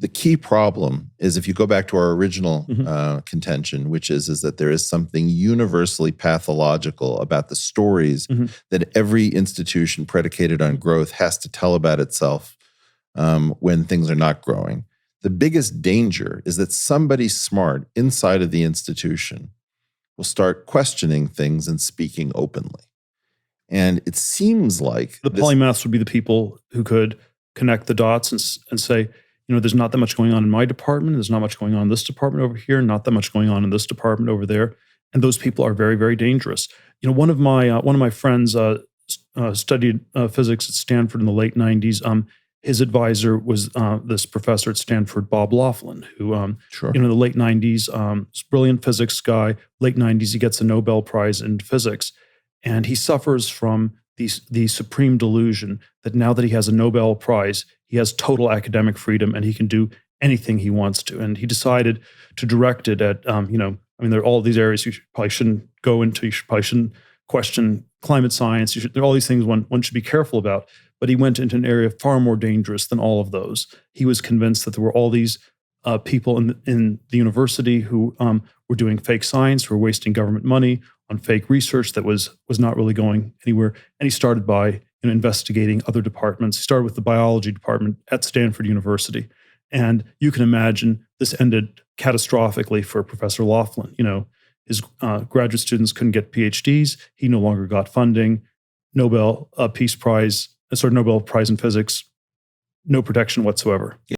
The key problem is, if you go back to our original contention, which is that there is something universally pathological about the stories that every institution predicated on growth has to tell about itself when things are not growing. The biggest danger is that somebody smart inside of the institution will start questioning things and speaking openly. And it seems like the polymaths would be the people who could connect the dots and say, there's not that much going on in my department. There's not much going on in this department over here. Not that much going on in this department over there. And those people are very, very dangerous. One of my friends studied physics at Stanford in the late 90s. His advisor was this professor at Stanford, Bob Laughlin, who in the late 90s, brilliant physics guy. Late 90s, he gets a Nobel Prize in physics, and he suffers from the supreme delusion that now that he has a Nobel Prize, he has total academic freedom and he can do anything he wants to. And he decided to direct it at, there are all these areas you probably shouldn't go into. You probably shouldn't question climate science. There are all these things one should be careful about. But he went into an area far more dangerous than all of those. He was convinced that there were all these people in the university who were doing fake science, who were wasting government money on fake research that was not really going anywhere. And he started by investigating other departments. He started with the biology department at Stanford University. And you can imagine this ended catastrophically for Professor Laughlin. His graduate students couldn't get PhDs. He no longer got funding. Nobel Prize in physics, no protection whatsoever.